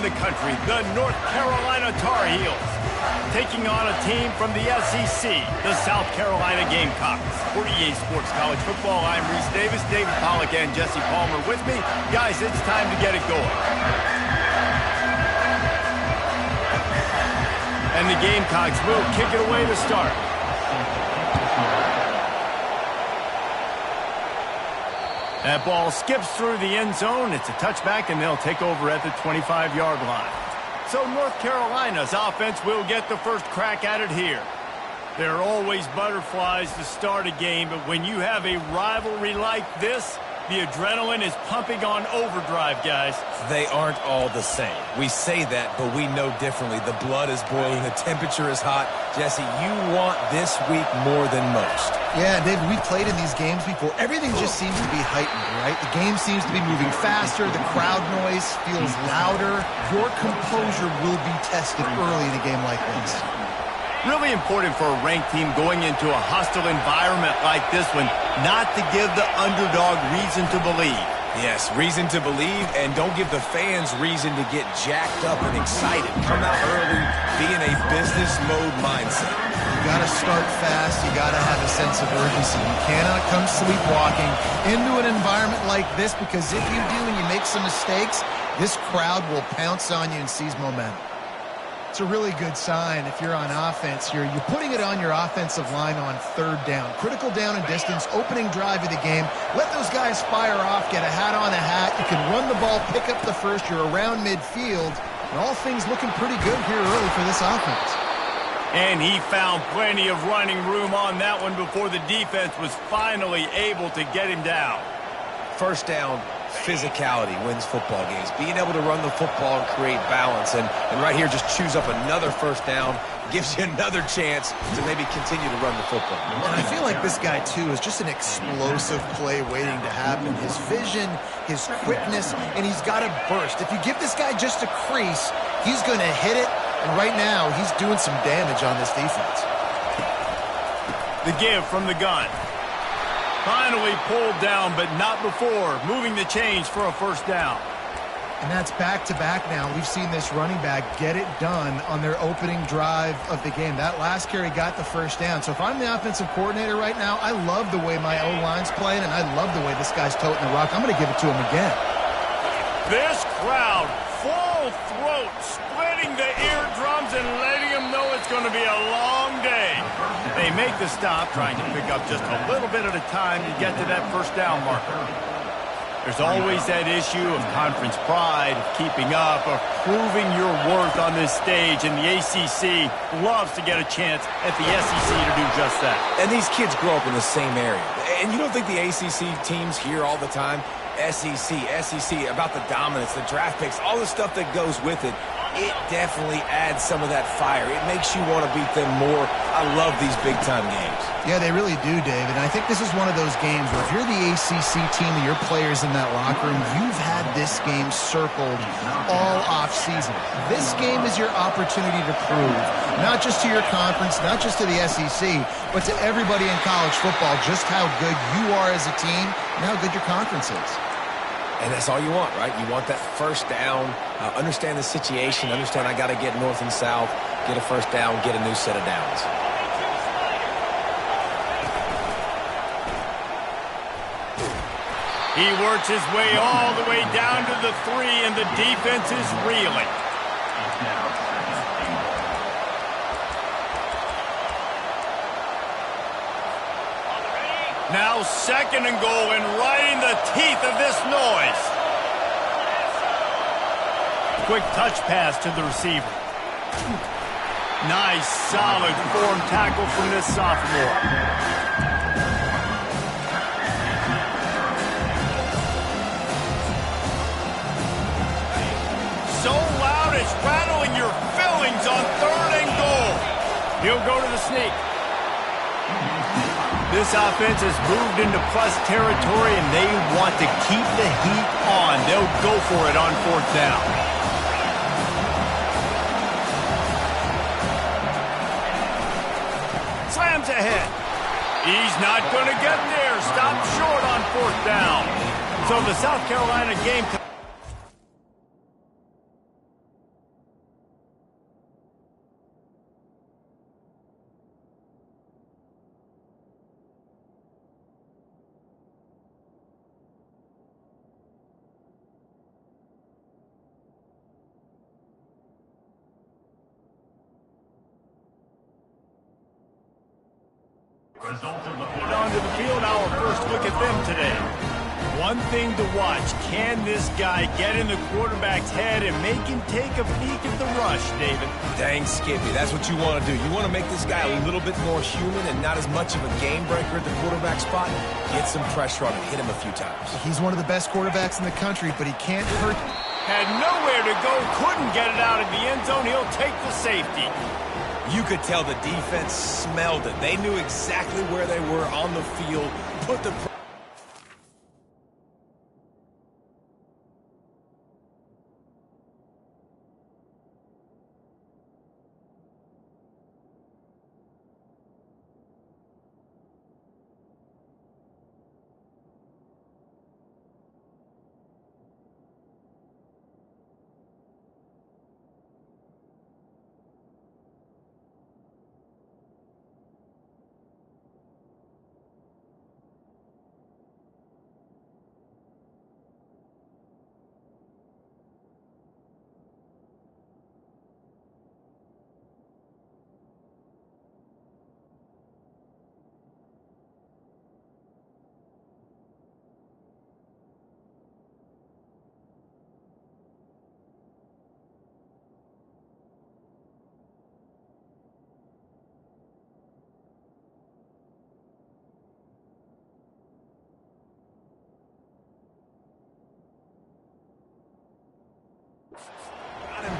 in the country, the North Carolina Tar Heels, taking on a team from the SEC, the South Carolina Gamecocks. For EA Sports College Football, I'm Reese Davis, David Pollack, and Jesse Palmer with me. Guys, it's time to get it going. And the Gamecocks will kick it away to start. That ball skips through the end zone. It's a touchback, and they'll take over at the 25-yard line. So North Carolina's offense will get the first crack at it here. There are always butterflies to start a game, but when you have a rivalry like this, the adrenaline is pumping on overdrive, guys. They aren't all the same. We say that, but we know differently. The blood is boiling. The temperature is hot. Jesse, you want this week more than most. Yeah, David, we played in these games before. Everything just seems to be heightened, right? The game seems to be moving faster. The crowd noise feels louder. Your composure will be tested early in a game like this. Really important for a ranked team going into a hostile environment like this one, not to give the underdog reason to believe. Yes, reason to believe, and don't give the fans reason to get jacked up and excited. Come out early, be in a business mode mindset. You got to start fast. You got to have a sense of urgency. You cannot come sleepwalking into an environment like this, because if you do and you make some mistakes, this crowd will pounce on you and seize momentum. It's a really good sign if you're on offense here. You're putting it on your offensive line on third down. Critical down and distance, opening drive of the game. Let those guys fire off, get a hat on a hat. You can run the ball, pick up the first. You're around midfield. And all things looking pretty good here early for this offense. And he found plenty of running room on that one before the defense was finally able to get him down. First down, physicality wins football games. Being able to run the football and create balance. And right here, just choose up another first down. Gives you another chance to maybe continue to run the football. And I feel like this guy, too, is just an explosive play waiting to happen. His vision, his quickness, and he's got to burst. If you give this guy just a crease, he's going to hit it. And right now, he's doing some damage on this defense. The give from the gun. Finally pulled down, but not before moving the chains for a first down. And that's back-to-back now. We've seen this running back get it done on their opening drive of the game. That last carry got the first down. So if I'm the offensive coordinator right now, I love the way my O-line's playing, and I love the way this guy's toting the rock. I'm going to give it to him again. This crowd, full throat, splitting the eardrums and letting them know it's going to be a long day. They make the stop, trying to pick up just a little bit at a time to get to that first down marker. There's always that issue of conference pride, of keeping up, of proving your worth on this stage, and the ACC loves to get a chance at the SEC to do just that. And these kids grow up in the same area. And you don't think the ACC teams hear all the time, SEC, about the dominance, the draft picks, all the stuff that goes with it. It definitely adds some of that fire. It makes you want to beat them more. I love these big-time games. Yeah, they really do, David. And I think this is one of those games where if you're the ACC team and your players in that locker room, you've had this game circled all off-season. This game is your opportunity to prove, not just to your conference, not just to the SEC, but to everybody in college football, just how good you are as a team and how good your conference is. And that's all you want, right? You want that first down, understand the situation, understand I got to get north and south, get a first down, get a new set of downs. He works his way all the way down to the 3, and the defense is reeling. Now second and goal, and right in the teeth of this noise. Quick touch pass to the receiver. Nice, solid form tackle from this sophomore. So loud it's rattling your fillings on third and goal. He'll go to the sneak. This offense has moved into plus territory, and they want to keep the heat on. They'll go for it on fourth down. Slams ahead. He's not going to get there. Stop short on fourth down. So the South Carolina game Put onto the field, our first look at them today. One thing to watch, can this guy get in the quarterback's head and make him take a peek at the rush, David? Dang, Skippy, that's what you want to do. You want to make this guy a little bit more human and not as much of a game breaker at the quarterback spot. Get some pressure on him, hit him a few times. He's one of the best quarterbacks in the country, but he can't hurt. Had nowhere to go, couldn't get it out of the end zone. He'll take the safety. You could tell the defense smelled it. They knew exactly where they were on the field, put the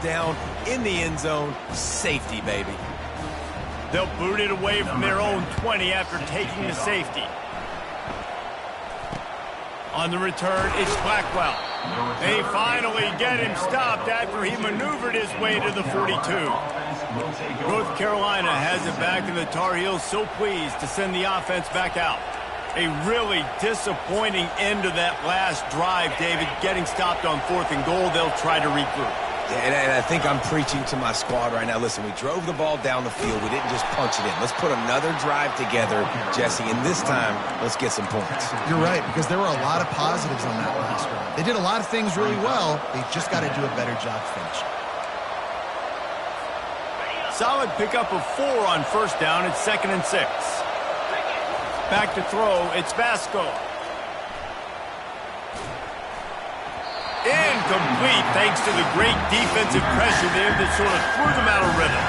down in the end zone. Safety, baby. They'll boot it away from their own 20 after taking the safety. On the return, it's Blackwell. They finally get him stopped after he maneuvered his way to the 42. North Carolina has it back, and the Tar Heels so pleased to send the offense back out. A really disappointing end to that last drive, David. Getting stopped on 4th and goal, they'll try to regroup. And I think I'm preaching to my squad right now. Listen, we drove the ball down the field. We didn't just punch it in. Let's put another drive together, Jesse, and this time, let's get some points. You're right, because there were a lot of positives on that last drive. They did a lot of things really well. They just got to do a better job finishing. Solid pickup of 4 on 1st down. It's 2nd and 6. Back to throw, it's Vasco. Incomplete thanks to the great defensive pressure there that sort of threw them out of rhythm.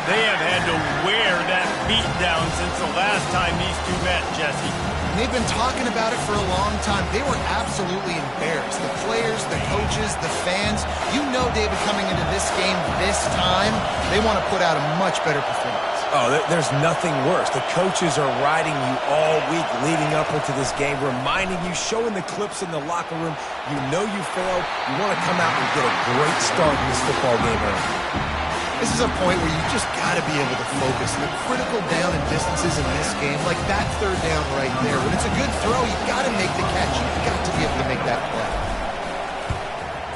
They have had to wear that beat down since the last time these two met, Jesse. They've been talking about it for a long time. They were absolutely embarrassed. The players, the coaches, the fans. You know, David, coming into this game this time, they want to put out a much better performance. Oh, there's nothing worse. The coaches are riding you all week leading up into this game, reminding you, showing the clips in the locker room. You know you failed. You want to come out and get a great start in this football game early. This is a point where you just got to be able to focus. The critical down and distances in this game, like that 3rd down right there. When it's a good throw, you got to make the catch. You've got to be able to make that play.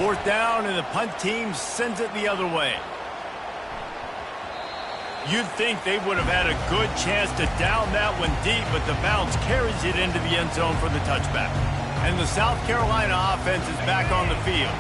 4th down, and the punt team sends it the other way. You'd think they would have had a good chance to down that one deep, but the bounce carries it into the end zone for the touchback. And the South Carolina offense is back on the field.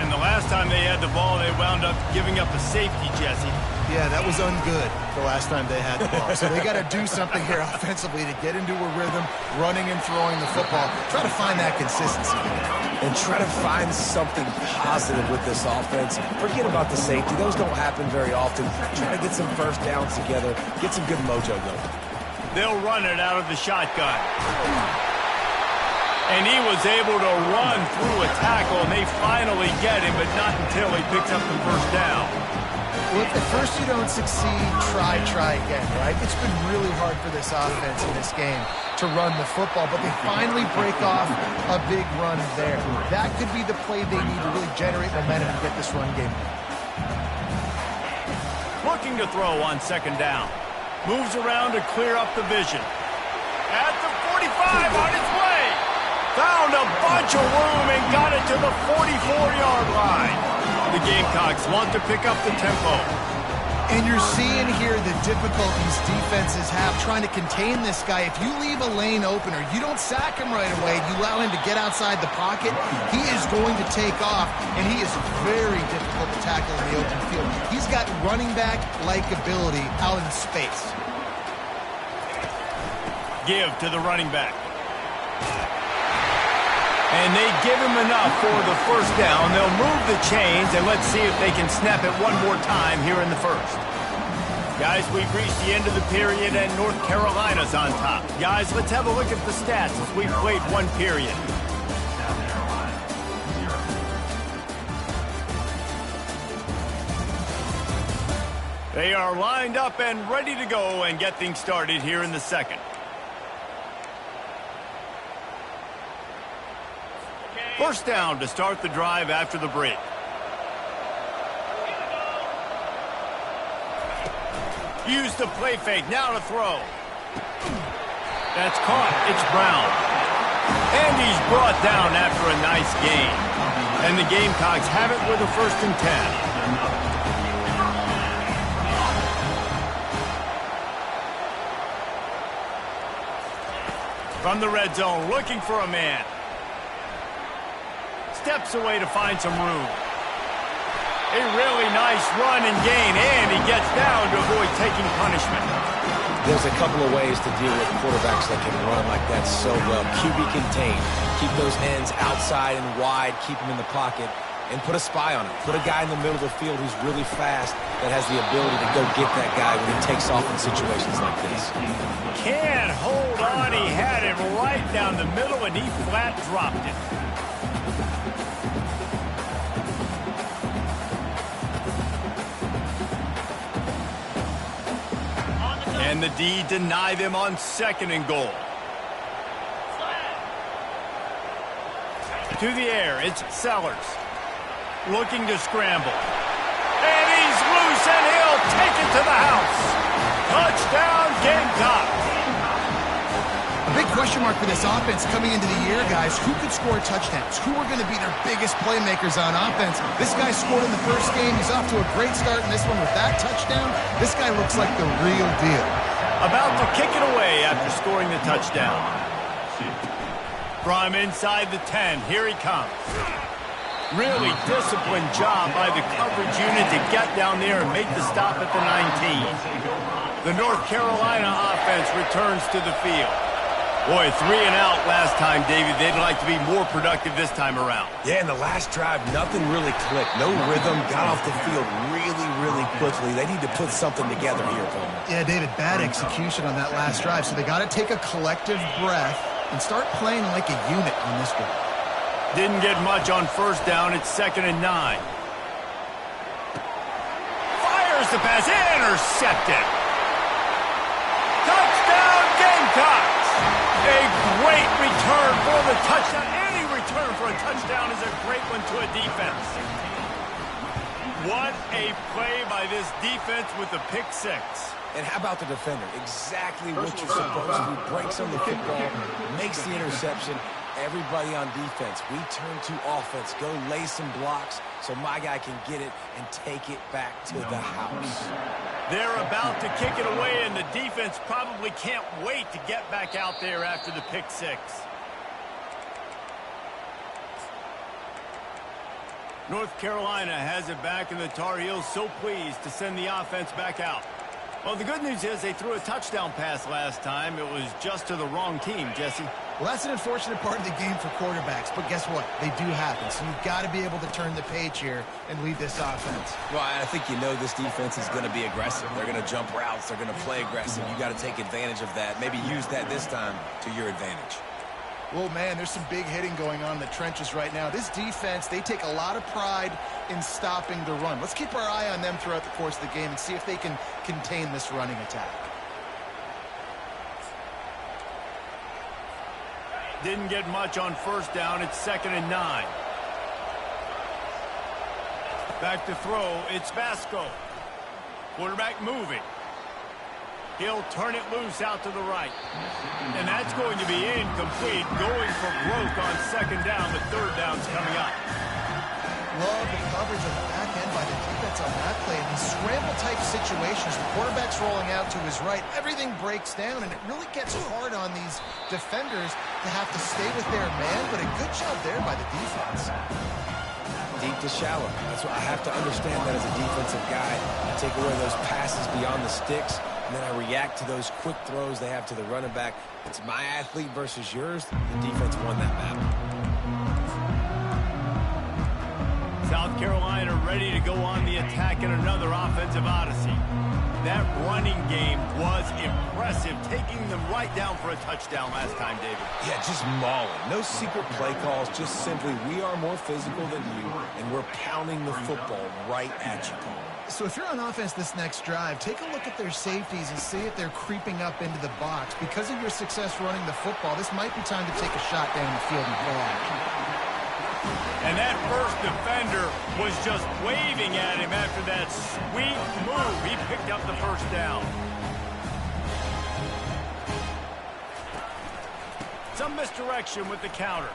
And the last time they had the ball, they wound up giving up a safety, Jesse. Yeah, that was ungood the last time they had the ball. So they got to do something here offensively to get into a rhythm, running and throwing the football. Try to find that consistency again. And try to find something positive with this offense. Forget about the safety. Those don't happen very often. Try to get some 1st downs together. Get some good mojo going. They'll run it out of the shotgun. And he was able to run through a tackle, and they finally get him, but not until he picks up the 1st down. Well, if at first you don't succeed, try again, right? It's been really hard for this offense in this game to run the football, but they finally break off a big run there. That could be the play they need to really generate momentum and get this run game. Looking to throw on 2nd down. Moves around to clear up the vision. At the 45, on its way. Found a bunch of room and got it to the 44-yard line. The Gamecocks want to pick up the tempo. And you're seeing here the difficulties defenses have trying to contain this guy. If you leave a lane open or you don't sack him right away, you allow him to get outside the pocket, he is going to take off, and he is very difficult to tackle in the open field. He's got running back-like ability out in space. give to the running back. And they give him enough for the first down. They'll move the chains, and let's see if they can snap it one more time here in the first. Guys, we've reached the end of the period, and North Carolina's on top. Guys, let's have a look at the stats as we've played one period. They are lined up and ready to go and get things started here in the second. First down to start the drive after the break. Use the play fake, now to throw. That's caught, it's Brown. And he's brought down after a nice gain. And the Gamecocks have it with a 1st and 10. From the red zone, looking for a man. Steps away to find some room. A really nice run and gain, and he gets down to avoid taking punishment. There's a couple of ways to deal with quarterbacks that can run like that so well. QB contained. Keep those ends outside and wide. Keep them in the pocket. And put a spy on him. Put a guy in the middle of the field who's really fast that has the ability to go get that guy when he takes off in situations like this. Can't hold on. He had it right down the middle, and he flat dropped it. And the D deny them on 2nd and goal. To the air, it's Sellers. Looking to scramble. And he's loose, and he'll take it to the house. Touchdown, Gamecocks. A big question mark for this offense coming into the year, guys. Who could score touchdowns? Who are going to be their biggest playmakers on offense? This guy scored in the first game. He's off to a great start in this one with that touchdown. This guy looks like the real deal. About to kick it away after scoring the touchdown. From inside the 10, here he comes. Really disciplined job by the coverage unit to get down there and make the stop at the 19. The North Carolina offense returns to the field. Boy, 3 and out last time, David. They'd like to be more productive this time around. Yeah, in the last drive, nothing really clicked. No rhythm. Got off the field really quickly. They need to put something together here, Coleman. Yeah, David, bad execution on that last drive. So they got to take a collective breath and start playing like a unit on this one. Didn't get much on 1st down. It's 2nd and 9. Fires the pass. Intercepted. Touchdown, Gamecocks. A great return for the touchdown. Any return for a touchdown is a great one to a defense. What a play by this defense with the pick 6. And how about the defender? Exactly what you're supposed to do. Breaks on the football, makes the interception. Everybody on defense, we turn to offense. Go lay some blocks so my guy can get it and take it back to the house. They're about to kick it away, and the defense probably can't wait to get back out there after the pick 6. North Carolina has it back, and the Tar Heels so pleased to send the offense back out. Well, the good news is they threw a touchdown pass last time. It was just to the wrong team, Jesse. Well, that's an unfortunate part of the game for quarterbacks, but guess what? They do happen, so you've got to be able to turn the page here and lead this offense. Well, I think you know this defense is going to be aggressive. They're going to jump routes. They're going to play aggressive. You got to take advantage of that. Maybe use that this time to your advantage. Well, man, there's some big hitting going on in the trenches right now. This defense, they take a lot of pride in stopping the run. Let's keep our eye on them throughout the course of the game and see if they can contain this running attack. Didn't get much on 1st down. It's 2nd and 9. Back to throw. It's Vasco. Quarterback moving. He'll turn it loose out to the right. And that's going to be incomplete. Going for broke on 2nd down. The 3rd down's coming up. Love the coverage on the back end by the defense on that play. In these scramble-type situations, the quarterback's rolling out to his right. Everything breaks down, and it really gets hard on these defenders to have to stay with their man, but a good job there by the defense. Deep to shallow. That's what I have to understand that as a defensive guy. Take away those passes beyond the sticks, and then I react to those quick throws they have to the running back. It's my athlete versus yours. The defense won that battle. South Carolina ready to go on the attack in another offensive odyssey. That running game was impressive, taking them right down for a touchdown last time, David. Yeah, just mauling. No secret play calls, just simply we are more physical than you, and we're pounding the football right at you, Paul. So if you're on offense this next drive, take a look at their safeties and see if they're creeping up into the box. Because of your success running the football, this might be time to take a shot down the field and play action. And that first defender was just waving at him after that sweet move. He picked up the first down. Some misdirection with the counter.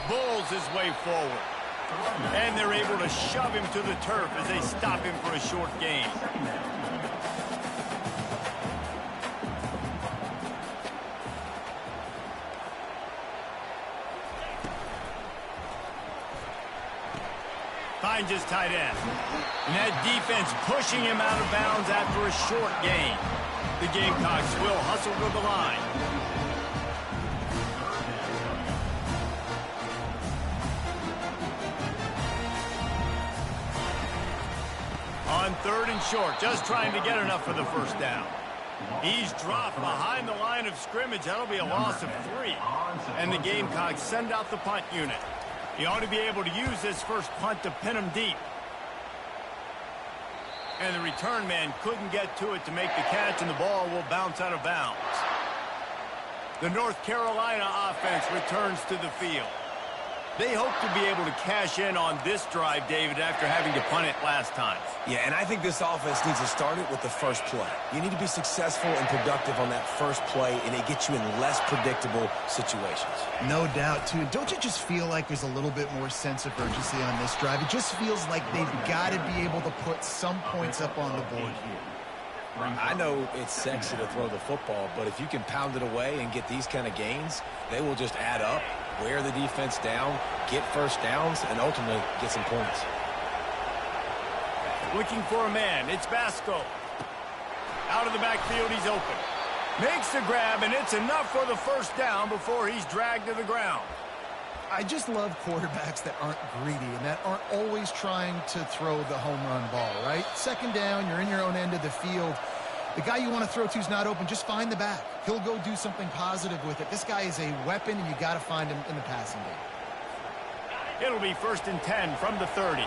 Bulls his way forward. And they're able to shove him to the turf as they stop him for a short gain. Finds his tight end. And that defense pushing him out of bounds after a short gain. The Gamecocks will hustle to the line. On 3rd and short, just trying to get enough for the first down. He's dropped behind the line of scrimmage. That'll be a loss of 3. And the Gamecocks send out the punt unit. He ought to be able to use this first punt to pin him deep. And the return man couldn't get to it to make the catch, and the ball will bounce out of bounds. The North Carolina offense returns to the field. They hope to be able to cash in on this drive, David, after having to punt it last time. Yeah, and I think this offense needs to start it with the first play. You need to be successful and productive on that first play, and it gets you in less predictable situations. No doubt, too. Don't you just feel like there's a little bit more sense of urgency on this drive? It just feels like they've got to be able to put some points up on the board here. I know it's sexy to throw the football, but if you can pound it away and get these kind of gains, they will just add up, wear the defense down, get first downs, and ultimately get some points. Looking for a man. It's Basco. Out of the backfield, he's open. Makes the grab, and it's enough for the first down before he's dragged to the ground. I just love quarterbacks that aren't greedy and that aren't always trying to throw the home run ball, right? 2nd down, you're in your own end of the field. The guy you want to throw to is not open. Just find the back. He'll go do something positive with it. This guy is a weapon, and you got to find him in the passing game. It'll be 1st and 10 from the 30.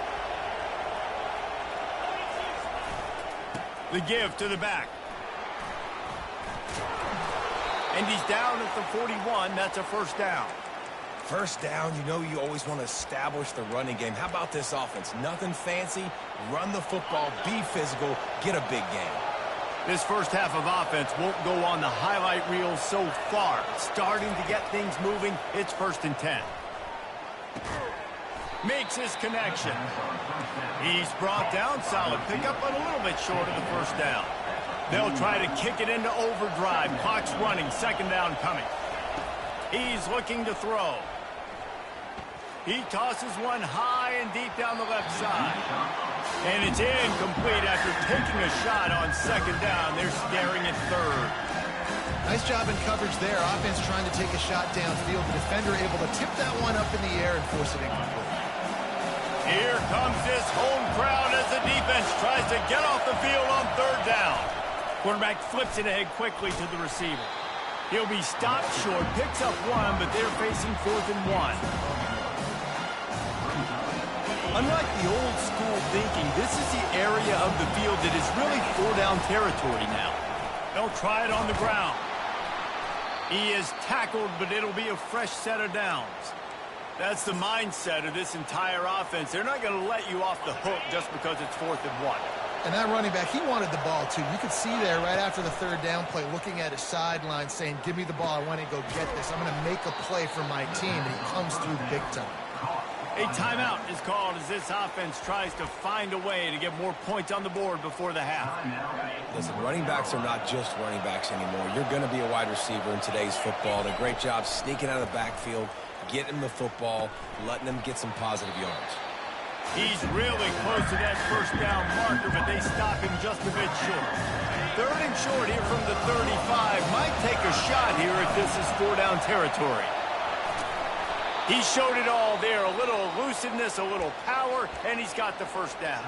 The give to the back. And he's down at the 41. That's a first down. First down, you know you always want to establish the running game. How about this offense? Nothing fancy. Run the football, be physical, get a big gain. This first half of offense won't go on the highlight reel so far. Starting to get things moving. It's 1st and 10. Makes his connection. He's brought down. Solid pickup, but a little bit short of the first down. They'll try to kick it into overdrive. Clock's running. 2nd down coming. He's looking to throw. He tosses one high and deep down the left side. And it's incomplete after taking a shot on 2nd down. They're staring at 3rd. Nice job in coverage there. Offense trying to take a shot downfield. The defender able to tip that one up in the air and force it incomplete. Here comes this home crowd as the defense tries to get off the field on 3rd down. Quarterback flips it ahead quickly to the receiver. He'll be stopped short, picks up 1, but they're facing 4th and 1. Unlike the old school thinking, this is the area of the field that is really 4-down territory now. They'll try it on the ground. He is tackled, but it'll be a fresh set of downs. That's the mindset of this entire offense. They're not going to let you off the hook just because it's 4th and 1. And that running back, he wanted the ball, too. You could see there right after the 3rd down play, looking at his sideline, saying, give me the ball. I want to go get this. I'm going to make a play for my team. And he comes through big time. A timeout is called as this offense tries to find a way to get more points on the board before the half. Listen, running backs are not just running backs anymore. You're going to be a wide receiver in today's football. And a great job sneaking out of the backfield, getting them the football, letting them get some positive yards. He's really close to that first down marker, but they stop him just a bit short. 3rd and short here from the 35. Might take a shot here if this is 4-down territory. He showed it all there. A little elusiveness, a little power, and he's got the first down.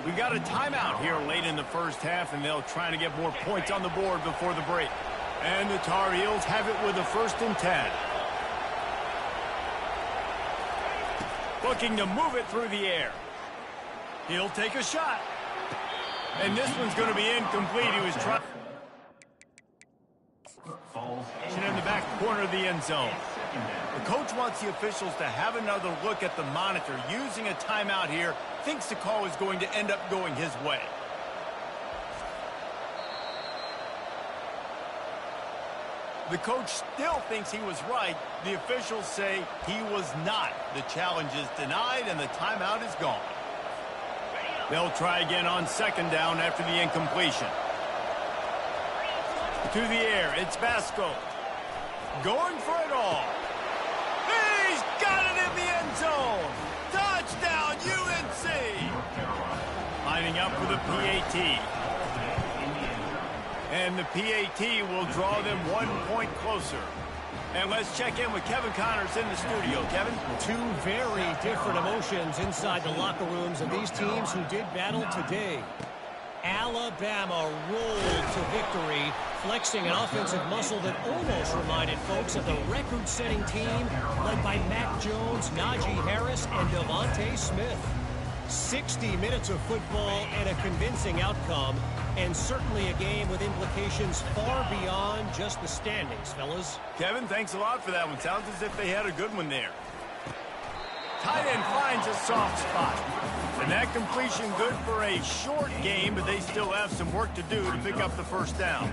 We got a timeout here late in the first half, and they'll try to get more points on the board before the break. And the Tar Heels have it with a 1st and 10. Looking to move it through the air. He'll take a shot. And this one's going to be incomplete. He was trying in the back corner of the end zone. The coach wants the officials to have another look at the monitor. Using a timeout here, thinks the call is going to end up going his way. The coach still thinks he was right. The officials say he was not. The challenge is denied, and the timeout is gone. They'll try again on 2nd down after the incompletion. To the air, it's Vasco. Going for it all. He's got it in the end zone. Touchdown, UNC. Lining up for the PAT. And the PAT will draw them 1 point closer. And let's check in with Kevin Connors in the studio. Kevin? Two very different emotions inside the locker rooms of these teams who did battle today. Alabama rolled to victory, flexing an offensive muscle that almost reminded folks of the record-setting team led by Mac Jones, Najee Harris, and Devontae Smith. 60 minutes of football and a convincing outcome, and certainly a game with implications far beyond just the standings, fellas. Kevin, thanks a lot for that one. Sounds as if they had a good one there. Tight end finds a soft spot. And that completion good for a short game, but they still have some work to do to pick up the first down.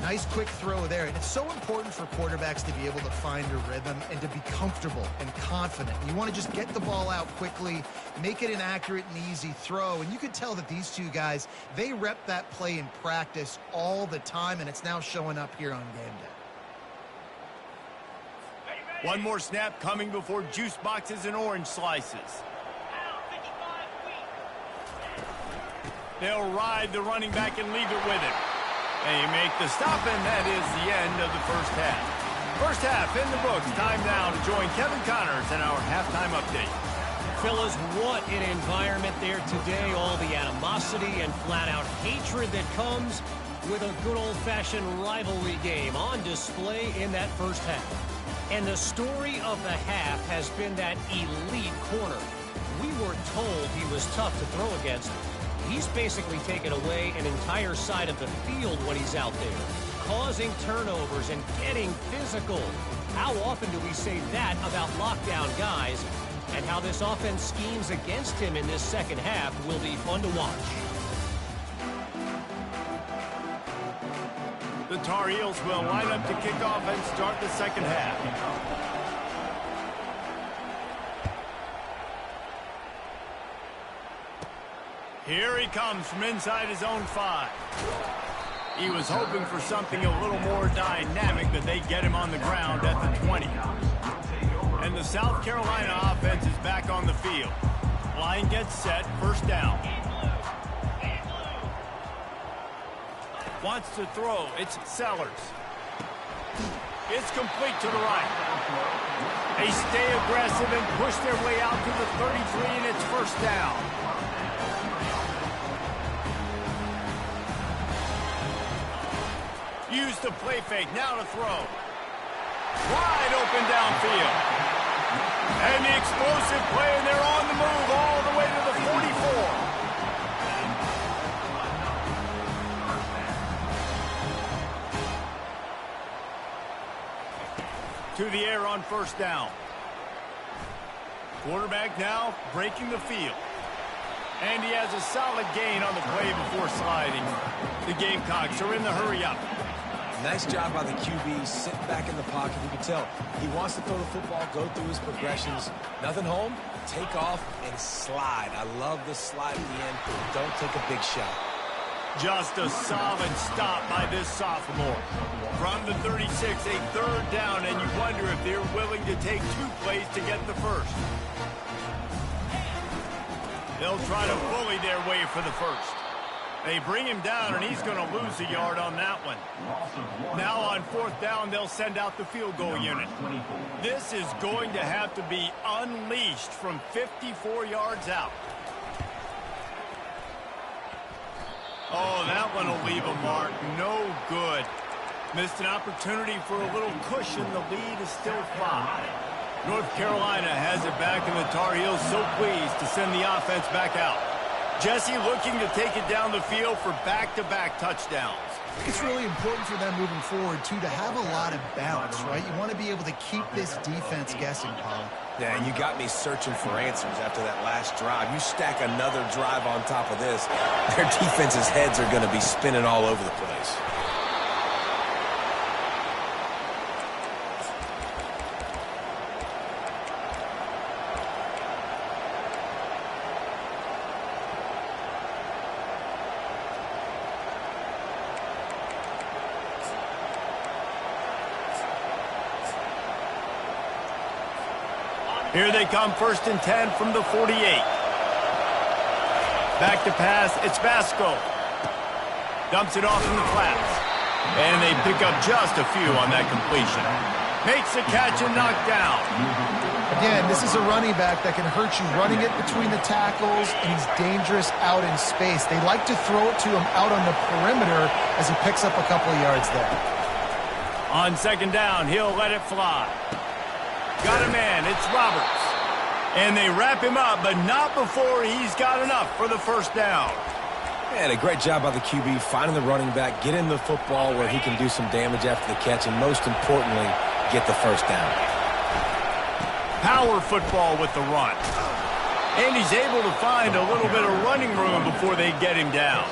Nice quick throw there. And it's so important for quarterbacks to be able to find a rhythm and to be comfortable and confident. You want to just get the ball out quickly, make it an accurate and easy throw. And you could tell that these two guys, they rep that play in practice all the time, and it's now showing up here on game day. One more snap coming before juice boxes and orange slices. They'll ride the running back and leave it with him. They make the stop, and that is the end of the first half. First half in the books. Time now to join Kevin Connors in our halftime update. Fellas, what an environment there today. All the animosity and flat-out hatred that comes with a good old-fashioned rivalry game on display in that first half. And the story of the half has been that elite corner. We were told he was tough to throw against. He's basically taken away an entire side of the field when he's out there, causing turnovers and getting physical. How often do we say that about lockdown guys? And how this offense schemes against him in this second half will be fun to watch. The Tar Heels will line up to kick off and start the second half. Here he comes from inside his own 5. He was hoping for something a little more dynamic, but they get him on the ground at the 20. And the South Carolina offense is back on the field. Line gets set, first down. Wants to throw, it's Sellers. It's complete to the right. They stay aggressive and push their way out to the 33, and it's first down. Use the play fake, now to throw. Wide open downfield. And the explosive play, and they're on the move all the way to the 44. To the air on first down. Quarterback now breaking the field. And he has a solid gain on the play before sliding. The Gamecocks are in the hurry-up. Nice job by the QB, sitting back in the pocket. You can tell he wants to throw the football, go through his progressions. Nothing home, take off, and slide. I love the slide at the end. Don't take a big shot. Just a solid stop by this sophomore. From the 36, a third down, and you wonder if they're willing to take 2 plays to get the first. They'll try to bully their way for the first. They bring him down, and he's going to lose a yard on that one. Now on 4th down, they'll send out the field goal unit. This is going to have to be unleashed from 54 yards out. Oh, that one will leave a mark. No good. Missed an opportunity for a little cushion. The lead is still 5. North Carolina has it back, and the Tar Heels so pleased to send the offense back out. Jesse looking to take it down the field for back-to-back touchdowns. It's really important for them moving forward, too, to have a lot of balance, right? You want to be able to keep this defense guessing, Paul. Yeah, you got me searching for answers after that last drive. You stack another drive on top of this, their defense's heads are going to be spinning all over the place. Here they come, 1st and 10 from the 48. Back to pass, it's Vasco. Dumps it off in the flats. And they pick up just a few on that completion. Makes the catch and knocked down. Again, this is a running back that can hurt you running it between the tackles, and he's dangerous out in space. They like to throw it to him out on the perimeter as he picks up a couple of yards there. On 2nd down, he'll let it fly. Got a man, it's Roberts. And they wrap him up, but not before he's got enough for the 1st down. And a great job by the QB finding the running back, getting the football where he can do some damage after the catch, and most importantly, get the 1st down. Power football with the run. And he's able to find a little bit of running room before they get him down.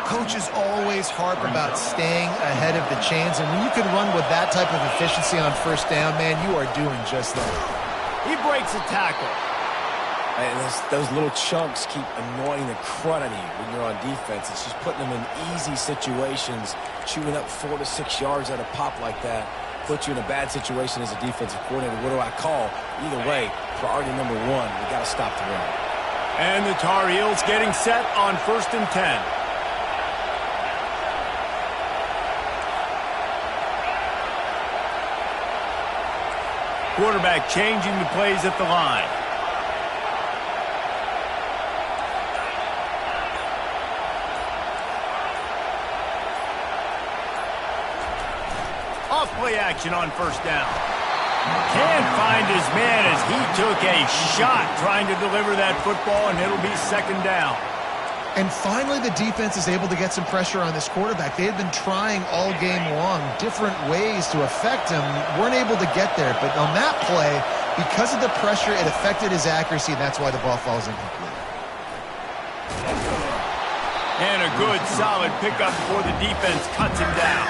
Coaches always harp about staying ahead of the chains, and when you can run with that type of efficiency on 1st down, man, you are doing just that. He breaks a tackle. And those little chunks keep annoying the crud out of you when you're on defense. It's just putting them in easy situations, chewing up 4 to 6 yards at a pop like that. Put you in a bad situation as a defensive coordinator. What do I call? Either way, priority number 1, we got to stop the run. And the Tar Heels getting set on 1st and 10. Quarterback changing the plays at the line. Off play action on 1st down. Can't find his man as he took a shot trying to deliver that football, and it'll be 2nd down. And finally, the defense is able to get some pressure on this quarterback. They had been trying all game long different ways to affect him, weren't able to get there. But on that play, because of the pressure, it affected his accuracy, and that's why the ball falls incomplete. And a good, solid pickup before the defense cuts him down.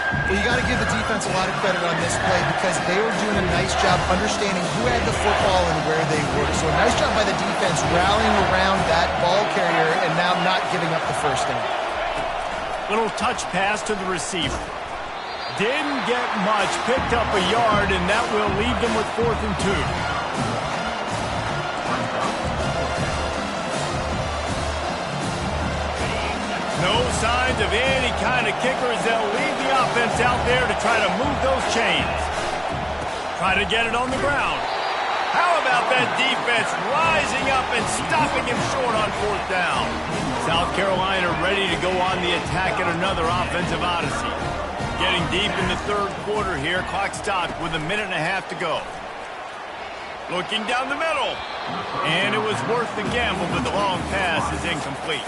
Well, you got to give the defense a lot of credit on this play because they were doing a nice job understanding who had the football and where they were. So a nice job by the defense rallying around that ball carrier and now not giving up the 1st down. Little touch pass to the receiver. Didn't get much, picked up a yard, and that will leave them with 4th and 2. No signs of any kind of kickers. They'll leave the offense out there to try to move those chains. Try to get it on the ground. How about that defense rising up and stopping him short on 4th down? South Carolina ready to go on the attack in another offensive odyssey. Getting deep in the 3rd quarter here. Clock stopped with 1.5 minutes to go. Looking down the middle. And it was worth the gamble, but the long pass is incomplete.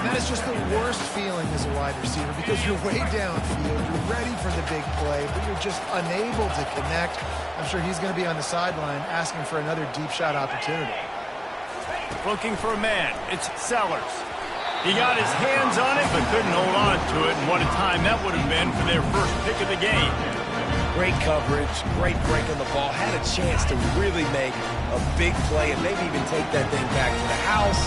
And that is just the worst feeling as a wide receiver because you're way downfield, you're ready for the big play, but you're just unable to connect. I'm sure he's going to be on the sideline asking for another deep shot opportunity. Looking for a man. It's Sellers. He got his hands on it, but couldn't hold on to it, and what a time that would have been for their first pick of the game. Great coverage, great break on the ball, had a chance to really make a big play and maybe even take that thing back to the house.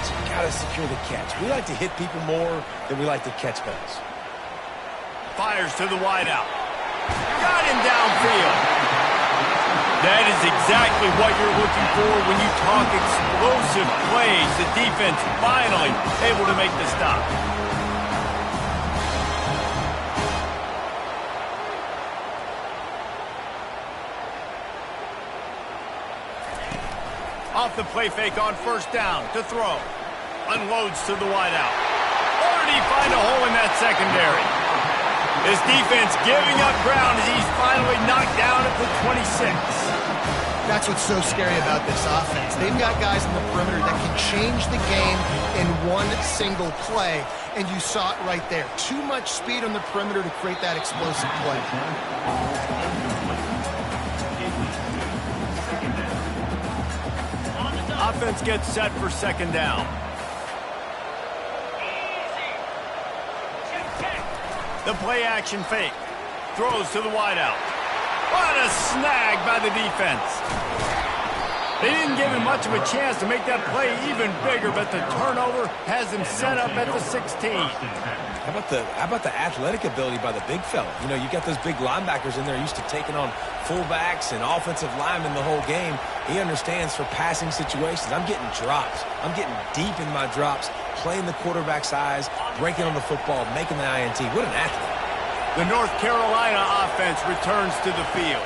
So you got to secure the catch. We like to hit people more than we like to catch balls. Fires to the wideout. Got him downfield. That is exactly what you're looking for when you talk explosive plays. The defense finally able to make the stop. Off the play fake on first down to throw. Unloads to the wideout. Or did he find a hole in that secondary? His defense giving up ground as he's finally knocked down at the 26. That's what's so scary about this offense. They've got guys in the perimeter that can change the game in one single play, and you saw it right there. Too much speed on the perimeter to create that explosive play. Offense gets set for second down. The play action fake. Throws to the wideout. What a snag by the defense. They didn't give him much of a chance to make that play even bigger, but the turnover has him set up at the 16. How about the athletic ability by the big fella? You know, you got those big linebackers in there used to taking on fullbacks and offensive linemen the whole game. He understands for passing situations. I'm getting drops. I'm getting deep in my drops, playing the quarterback's eyes, breaking on the football, making the INT. What an athlete. The North Carolina offense returns to the field.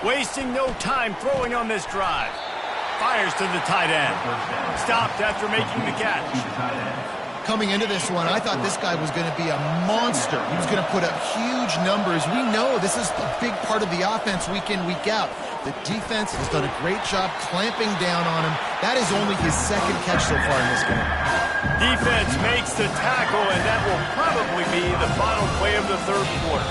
Wasting no time throwing on this drive. Fires to the tight end. Stopped after making the catch. Coming into this one, I thought this guy was going to be a monster. He was going to put up huge numbers. We know this is a big part of the offense week in, week out. The defense has done a great job clamping down on him. That is only his second catch so far in this game. Defense makes the tackle, and that will probably be the final play of the third quarter.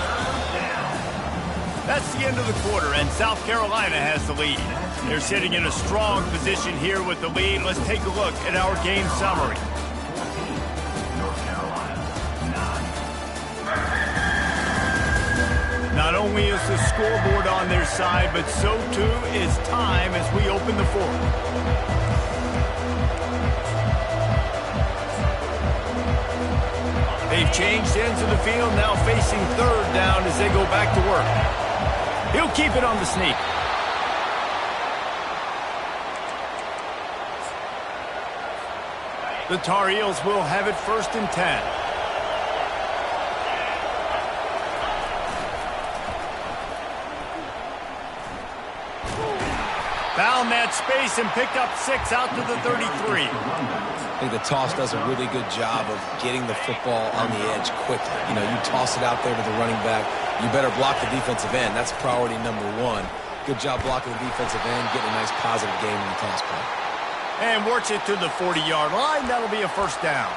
That's the end of the quarter, and South Carolina has the lead. They're sitting in a strong position here with the lead. Let's take a look at our game summary. Not only is the scoreboard on their side, but so too is time as we open the fourth. They've changed ends of the field, now facing third down as they go back to work. He'll keep it on the sneak. The Tar Heels will have it 1st and 10. Found that space and picked up 6 out to the 33. I think the toss does a really good job of getting the football on the edge quickly. You know, you toss it out there to the running back. You better block the defensive end. That's priority number one. Good job blocking the defensive end, getting a nice positive game in the toss play. And works it to the 40-yard line. That'll be a 1st down.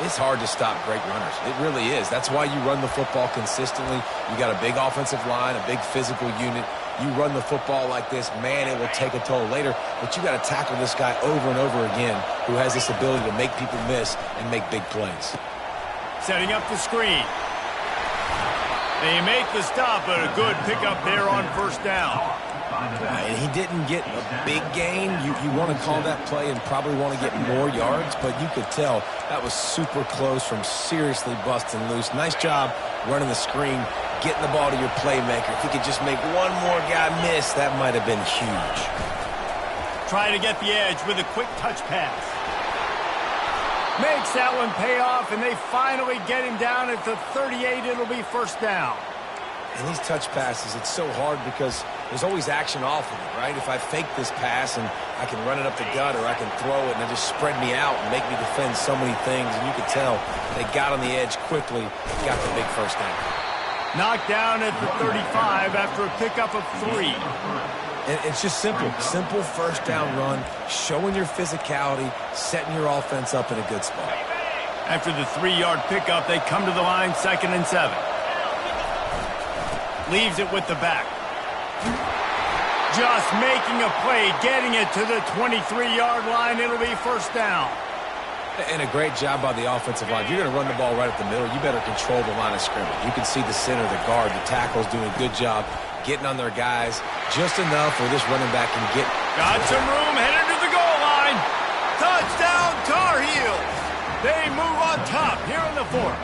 It's hard to stop great runners. It really is. That's why you run the football consistently. You got a big offensive line, a big physical unit. You run the football like this, man, it will take a toll later. But you got to tackle this guy over and over again who has this ability to make people miss and make big plays. Setting up the screen. They make the stop, but a good pickup there on 1st down. And he didn't get a big gain. You want to call that play and probably want to get more yards, but you could tell that was super close from seriously busting loose. Nice job running the screen, getting the ball to your playmaker. If he could just make one more guy miss, that might have been huge. Trying to get the edge with a quick touch pass. Makes that one pay off, and they finally get him down at the 38. It'll be 1st down. And these touch passes, it's so hard because there's always action off of it, right? If I fake this pass and I can run it up the gut or I can throw it and it just spread me out and make me defend so many things, and you could tell they got on the edge quickly, got the big 1st down. Knocked down at the 35 after a pickup of 3. And it's just simple 1st down run, showing your physicality, setting your offense up in a good spot. After the 3-yard pickup, they come to the line 2nd and 7. Leaves it with the back. Just making a play, getting it to the 23-yard line. It'll be 1st down. And a great job by the offensive line. If you're going to run the ball right up the middle, you better control the line of scrimmage. You can see the center, the guard, the tackles doing a good job getting on their guys just enough where this running back can get. Got some room, headed to the goal line. Touchdown, Tar Heels. They move on top here in the 4th.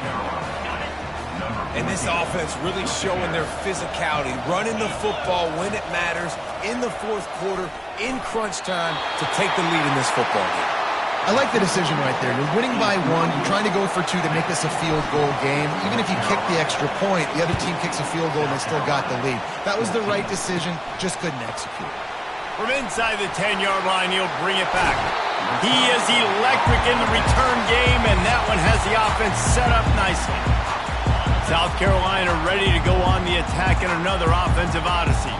And this offense really showing their physicality, running the football when it matters, in the fourth quarter, in crunch time, to take the lead in this football game. I like the decision right there. You're winning by 1. You're trying to go for 2 to make this a field goal game. Even if you kick the extra point, the other team kicks a field goal and they still got the lead. That was the right decision, just couldn't execute. From inside the 10-yard line, he'll bring it back. He is electric in the return game, and that one has the offense set up nicely. South Carolina ready to go on the attack in another offensive odyssey.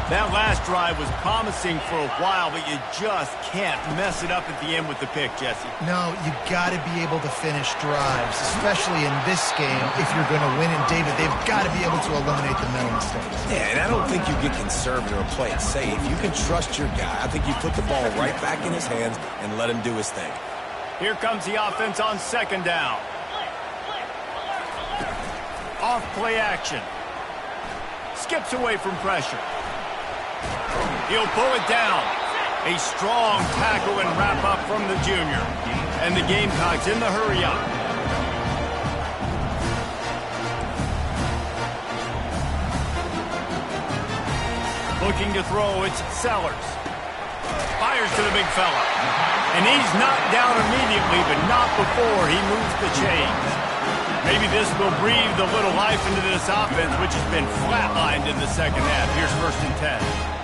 That last drive was promising for a while, but you just can't mess it up at the end with the pick, Jesse. No, you got to be able to finish drives, especially in this game if you're going to win. And, David, they've got to be able to eliminate the mental mistakes. Yeah, and I don't think you get conservative or play it safe. You can trust your guy. I think you put the ball right back in his hands and let him do his thing. Here comes the offense on second down. Off play action. Skips away from pressure. He'll pull it down. A strong tackle and wrap up from the junior. And the Gamecocks in the hurry up. Looking to throw, it's Sellers. Fires to the big fella. And he's knocked down immediately, but not before he moves the chains. Maybe this will breathe a little life into this offense, which has been flatlined in the second half. Here's 1st and 10.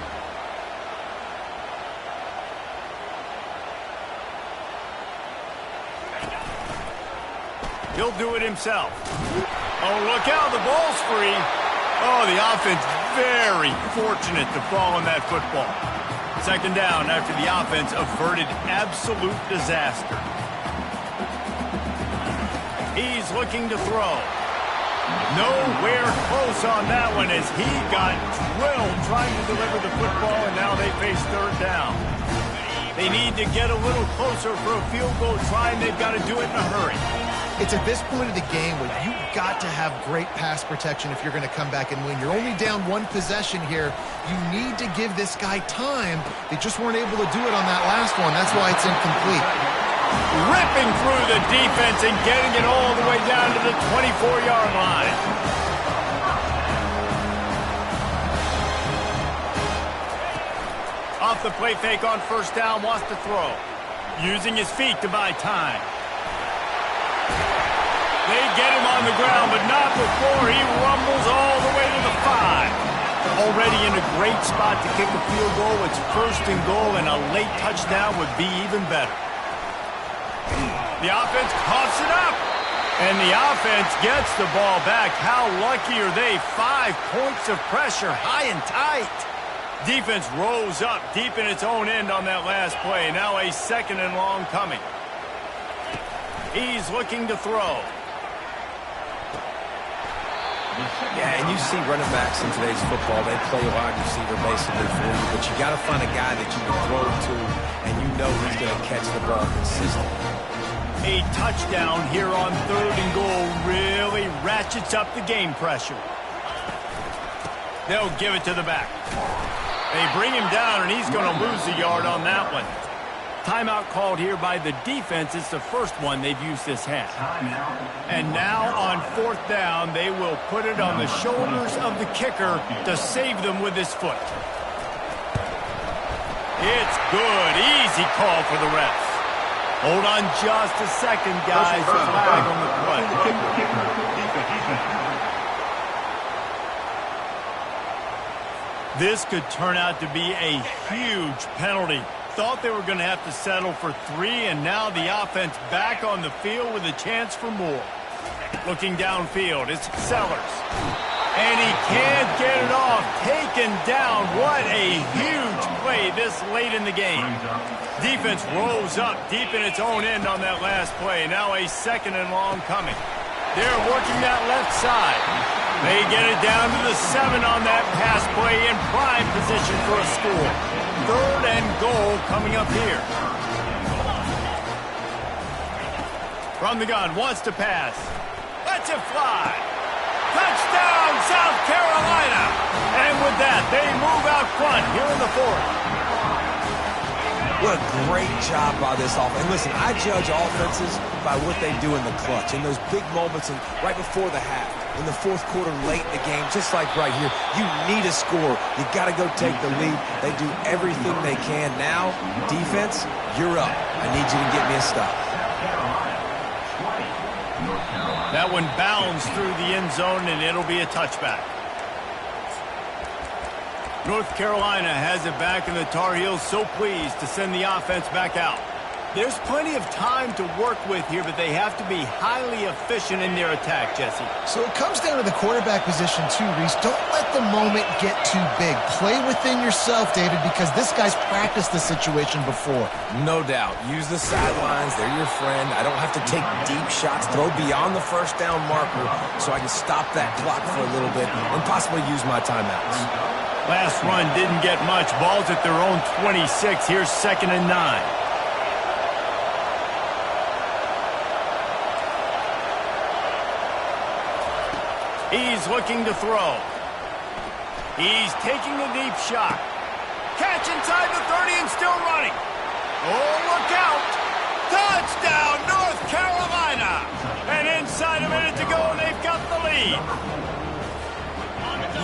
He'll do it himself. Oh, look out, the ball's free. Oh, the offense very fortunate to fall on that football. Second down after the offense averted absolute disaster. He's looking to throw. Nowhere close on that one as he got drilled trying to deliver the football, and now they face third down. They need to get a little closer for a field goal try, and they've got to do it in a hurry. It's at this point of the game where you've got to have great pass protection if you're going to come back and win. You're only down 1 possession here. You need to give this guy time. They just weren't able to do it on that last one. That's why it's incomplete. Ripping through the defense and getting it all the way down to the 24-yard line. Off the play fake on first down, wants to throw. Using his feet to buy time. They get him on the ground, but not before he rumbles all the way to the 5. Already in a great spot to kick a field goal. It's 1st and goal, and a late touchdown would be even better. The offense coughs it up, and the offense gets the ball back. How lucky are they? 5 points of pressure, high and tight. Defense rose up deep in its own end on that last play. Now a 2nd and long coming. He's looking to throw. Yeah, and you see running backs in today's football, they play wide receiver basically for you, but you got to find a guy that you can throw to, and you know he's going to catch the ball consistently. A touchdown here on 3rd and goal really ratchets up the game pressure. They'll give it to the back. They bring him down, and he's going to lose a yard on that one. Timeout called here by the defense. It's the first one they've used this half. And now on 4th down, they will put it on the shoulders of the kicker to save them with his foot. It's good. Easy call for the refs. Hold on just a second, guys. Flag on the play. This could turn out to be a huge penalty. Thought they were going to have to settle for 3, and now the offense back on the field with a chance for more. Looking downfield, it's Sellers. And he can't get it off. Taken down. What a huge play this late in the game. Defense rose up deep in its own end on that last play. Now a 2nd and long coming. They're working that left side. They get it down to the 7 on that pass play in prime position for a score. 3rd and goal coming up here. From the gun, wants to pass. Lets it fly. Touchdown, South Carolina. And with that, they move out front here in the 4th. What a great job by this offense. And listen, I judge offenses by what they do in the clutch, in those big moments and right before the half, in the fourth quarter, late in the game, just like right here. You need a score. You got to go take the lead. They do everything they can. Now, defense, you're up. I need you to get me a stop. That one bounds through the end zone, and it'll be a touchback. North Carolina has it back, and the Tar Heels so pleased to send the offense back out. There's plenty of time to work with here, but they have to be highly efficient in their attack, Jesse. So it comes down to the quarterback position too, Reese. Don't let the moment get too big. Play within yourself, David, because this guy's practiced this situation before. No doubt. Use the sidelines. They're your friend. I don't have to take deep shots, throw beyond the first down marker so I can stop that clock for a little bit and possibly use my timeouts. Last run didn't get much. Ball's at their own 26. Here's 2nd and 9. He's looking to throw. He's taking a deep shot. Catch inside the 30 and still running. Oh, look out. Touchdown, North Carolina. And inside a minute to go, and they've got the lead.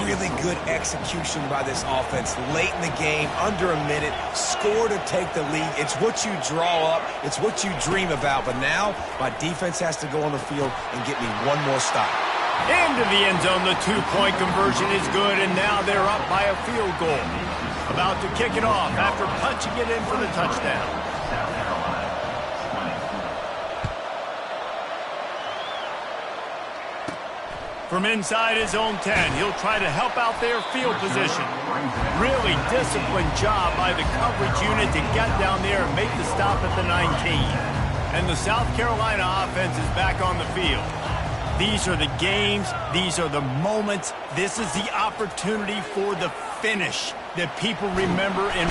Really good execution by this offense. Late in the game, under a minute, score to take the lead. It's what you draw up. It's what you dream about. But now, my defense has to go on the field and get me one more stop. Into the end zone, the two-point conversion is good, and now they're up by a field goal. About to kick it off after punching it in for the touchdown. From inside his own 10, he'll try to help out their field position. Really disciplined job by the coverage unit to get down there and make the stop at the 19. And the South Carolina offense is back on the field. These are the games. These are the moments. This is the opportunity for the finish that people remember. And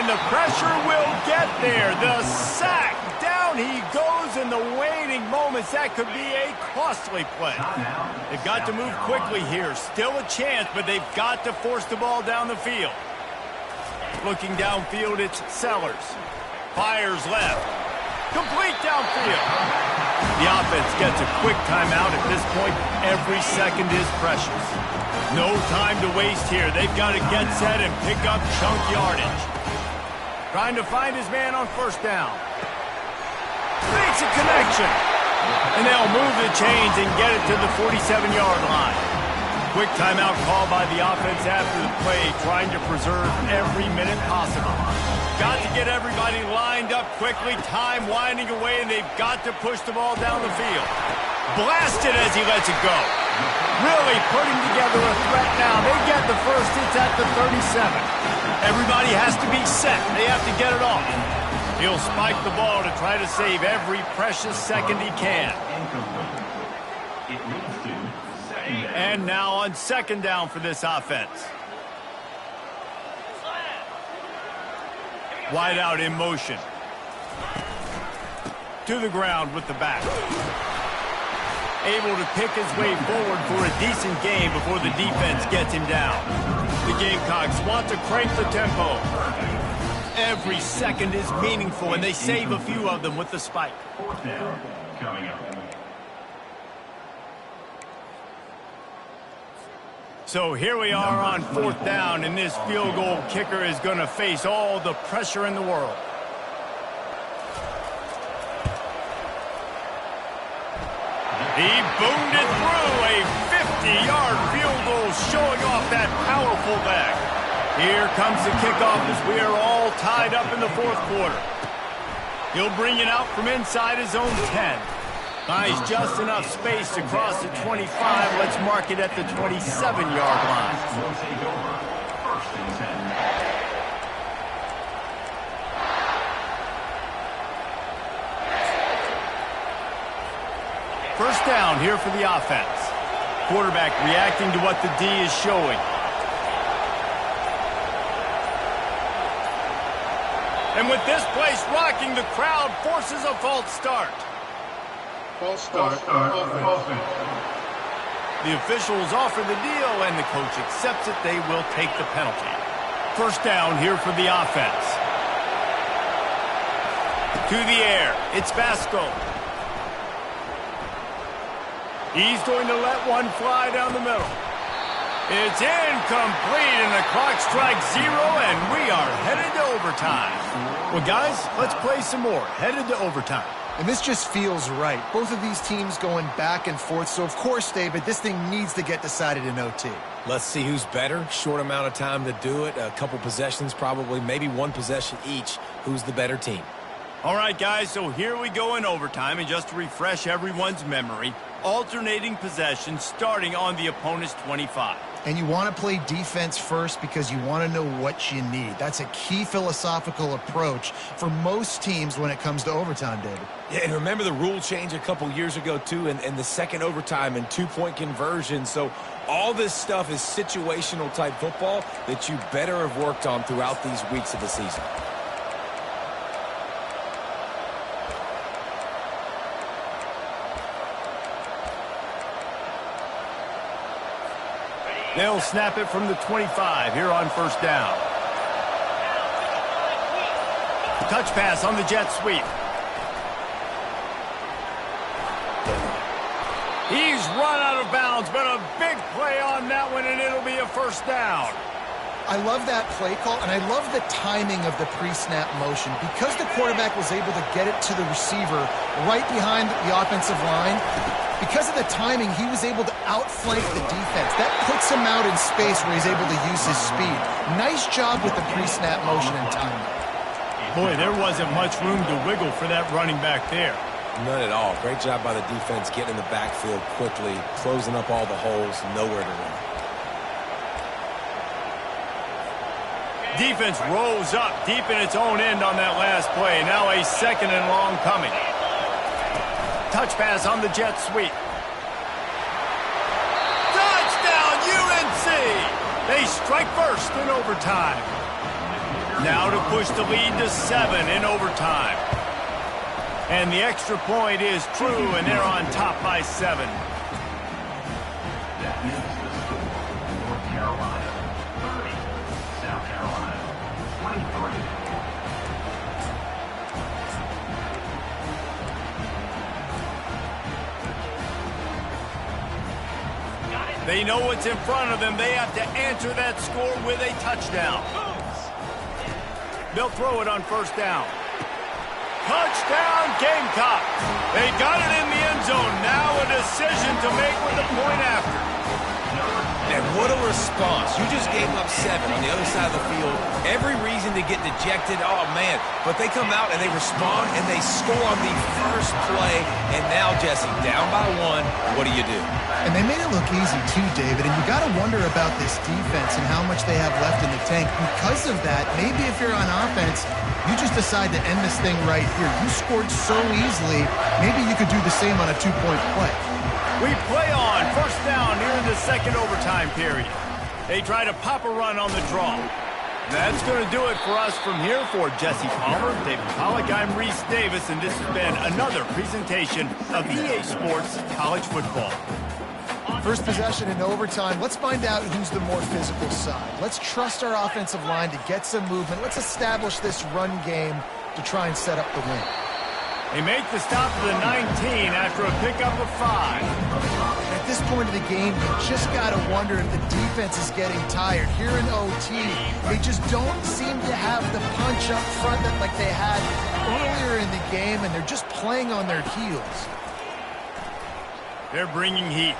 the pressure will get there. The sack. Down he goes in the waning moments. That could be a costly play. They've got to move quickly here. Still a chance, but they've got to force the ball down the field. Looking downfield, it's Sellers. Fires left. Complete downfield. The offense gets a quick timeout at this point. Every second is precious. No time to waste here. They've got to get set and pick up chunk yardage. Trying to find his man on first down. Makes a connection. And they'll move the chains and get it to the 47-yard line. Quick timeout call by the offense after the play, trying to preserve every minute possible. Got to get everybody lined up quickly, time winding away, and they've got to push the ball down the field. Blasted as he lets it go. Really putting together a threat now. They get the first. It's at the 37. Everybody has to be set. They have to get it off. He'll spike the ball to try to save every precious second he can. And now on 2nd down for this offense. Wide out in motion. To the ground with the back. Able to pick his way forward for a decent game before the defense gets him down. The Gamecocks want to crank the tempo. Every second is meaningful, and they save a few of them with the spike. 4th down coming up. So here we are on 4th down, and this field goal kicker is going to face all the pressure in the world. He boomed it through, a 50-yard field goal showing off that powerful leg. Here comes the kickoff as we are all tied up in the 4th quarter. He'll bring it out from inside his own 10. Buys just enough space to cross the 25. Let's mark it at the 27-yard line. We'll take over 1st and 10. First down here for the offense. Quarterback reacting to what the D is showing. And with this place rocking, the crowd forces a false start. False start offense. The officials offer the deal, and the coach accepts it. They will take the penalty. First down here for the offense. To the air. It's Vasco. He's going to let one fly down the middle. It's incomplete, and the clock strikes 0, and we are headed to overtime. Well, guys, let's play some more. Headed to overtime. And this just feels right. Both of these teams going back and forth. So, of course, David, this thing needs to get decided in OT. Let's see who's better. Short amount of time to do it. A couple possessions probably, maybe one possession each. Who's the better team? All right, guys, so here we go in overtime. And just to refresh everyone's memory, alternating possessions starting on the opponent's 25. And you want to play defense first because you want to know what you need. That's a key philosophical approach for most teams when it comes to overtime, David. Yeah, and remember the rule change a couple years ago, too, and the second overtime and two-point conversion. So all this stuff is situational-type football that you better have worked on throughout these weeks of the season. They'll snap it from the 25 here on first down. Touch pass on the jet sweep. He's run out of bounds, but a big play on that one, and it'll be a first down. I love that play call, and I love the timing of the pre-snap motion. Because the quarterback was able to get it to the receiver right behind the offensive line, because of the timing, he was able to outflank the defense. That puts him out in space where he's able to use his speed. Nice job with the pre-snap motion and timing. Boy, there wasn't much room to wiggle for that running back there. None at all. Great job by the defense getting in the backfield quickly, closing up all the holes, nowhere to run. Defense rose up deep in its own end on that last play. Now a second and long coming. Touch pass on the jet sweep. Touchdown, UNC! They strike first in overtime. Now to push the lead to 7 in overtime. And the extra point is true, and they're on top by 7. That is the score. North Carolina 30, South Carolina 23. They know what's in front of them. They have to answer that score with a touchdown. They'll throw it on first down. Touchdown, Gamecocks. They got it in the end zone. Now a decision to make with the point after. And what a response. You just gave up 7 on the other side of the field. Every reason to get dejected. Oh, man. But they come out and they respond and they score on the first play. And now, Jesse, down by 1. What do you do? And they made it look easy too, David. And you got to wonder about this defense and how much they have left in the tank. Because of that, maybe if you're on offense, you just decide to end this thing right here. You scored so easily, maybe you could do the same on a 2-point play. We play on first down here in the second overtime period. They try to pop a run on the draw. That's going to do it for us from here. For Jesse Palmer, David Pollack, I'm Reese Davis, and this has been another presentation of EA Sports College Football. First possession in overtime. Let's find out who's the more physical side. Let's trust our offensive line to get some movement. Let's establish this run game to try and set up the win. They make the stop to the 19 after a pickup of 5. At this point of the game, you just got to wonder if the defense is getting tired. Here in OT, they just don't seem to have the punch up front that like they had earlier in the game, and they're just playing on their heels. They're bringing heat.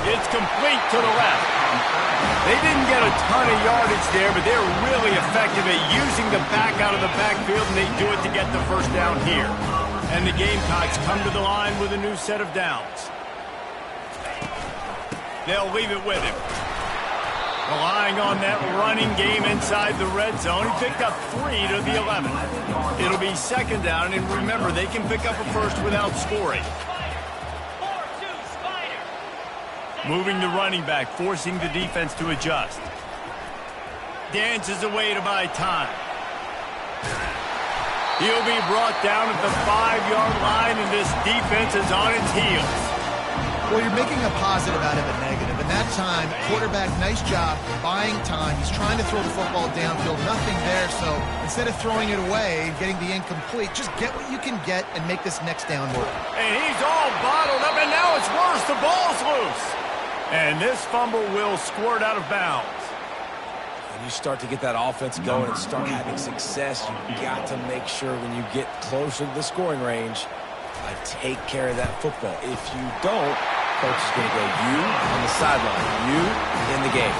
It's complete to the left. They didn't get a ton of yardage there, but they're really effective at using the back out of the backfield, and they do it to get the first down here. And the Gamecocks come to the line with a new set of downs. They'll leave it with him. Relying on that running game inside the red zone, he picked up 3 to the 11. It'll be second down, and remember, they can pick up a first without scoring. Moving the running back, forcing the defense to adjust. Dances away to buy time. He'll be brought down at the 5-yard line, and this defense is on its heels. Well, you're making a positive out of a negative, and that time, quarterback, nice job buying time. He's trying to throw the football downfield, nothing there. So instead of throwing it away, getting the incomplete, just get what you can get and make this next down work. And he's all bottled up, and now it's worse. The ball's loose. And this fumble will squirt out of bounds. When you start to get that offense going and start having success, you've got to make sure when you get closer to the scoring range, take care of that football. If you don't, coach is going to go, you on the sideline, you in the game.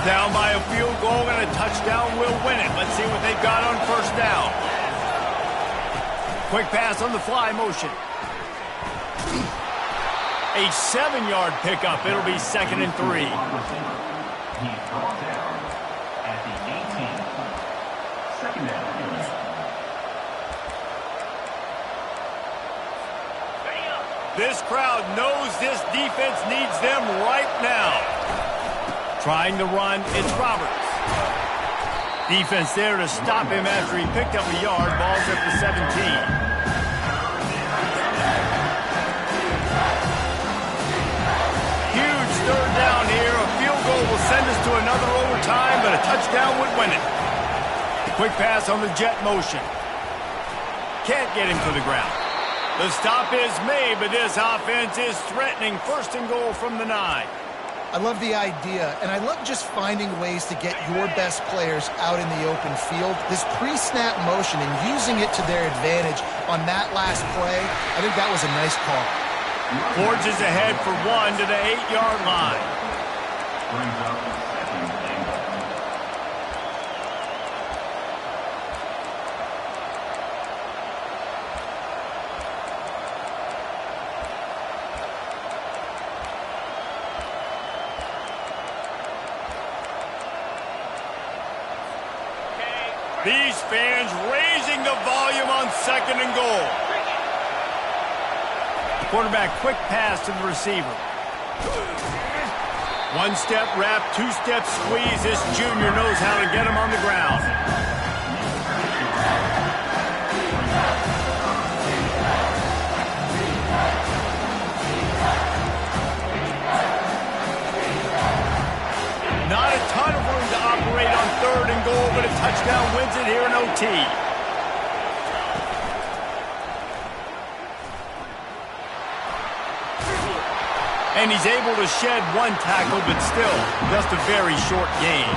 Down by a field goal and a touchdown will win it. Let's see what they've got on first down. Quick pass on the fly motion. A 7-yard pickup. It'll be 2nd and 3. He's brought down at the 18. 2nd down. This crowd knows this defense needs them right now. Trying to run, it's Roberts. Defense there to stop him after he picked up a yard. Ball's at the 17. Huge 3rd down here. A field goal will send us to another overtime, but a touchdown would win it. Quick pass on the jet motion. Can't get him to the ground. The stop is made, but this offense is threatening. 1st and goal from the 9. I love the idea, and I love just finding ways to get your best players out in the open field. This pre-snap motion and using it to their advantage on that last play, I think that was a nice call. Forges ahead for 1 to the 8-yard line. Brings up 2nd and goal. These fans raising the volume on 2nd and goal. Quarterback quick pass to the receiver. 1-step wrap, 2-step squeeze. This junior knows how to get him on the ground. Not a ton of room to operate on 3rd and goal, but a touchdown wins it here in OT. And he's able to shed 1 tackle, but still just a very short gain.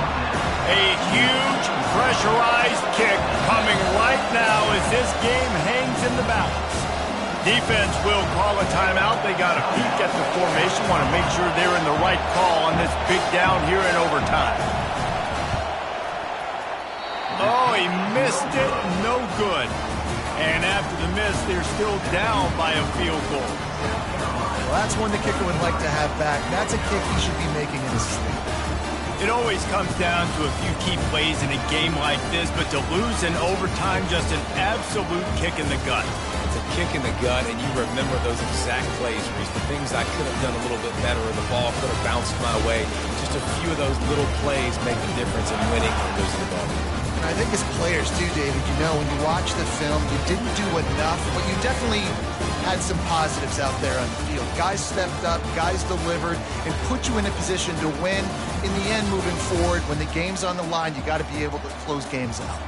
A huge pressurized kick coming right now as this game hangs in the balance. Defense will call a timeout. They got a peek at the formation. Want to make sure they're in the right call on this big down here in overtime. Oh, he missed it. No good. And after the miss, they're still down by a field goal. Well, that's one the kicker would like to have back. That's a kick he should be making in his sleep. It always comes down to a few key plays in a game like this, but to lose in overtime, just an absolute kick in the gut. It's a kick in the gut, and you remember those exact plays, Reese. The things I could have done a little bit better, or the ball could have bounced my way. Just a few of those little plays make the difference in winning or losing the ball. And I think as players too, David, you know, when you watch the film, you didn't do enough, but you definitely had some positives out there on the field. Guys stepped up, guys delivered, and put you in a position to win. In the end, moving forward, when the game's on the line, you got to be able to close games out.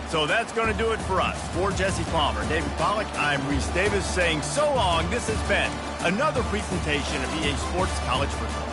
So that's going to do it for us. For Jesse Palmer, David Pollack, I'm Reese Davis saying so long. This has been another presentation of EA Sports College Football.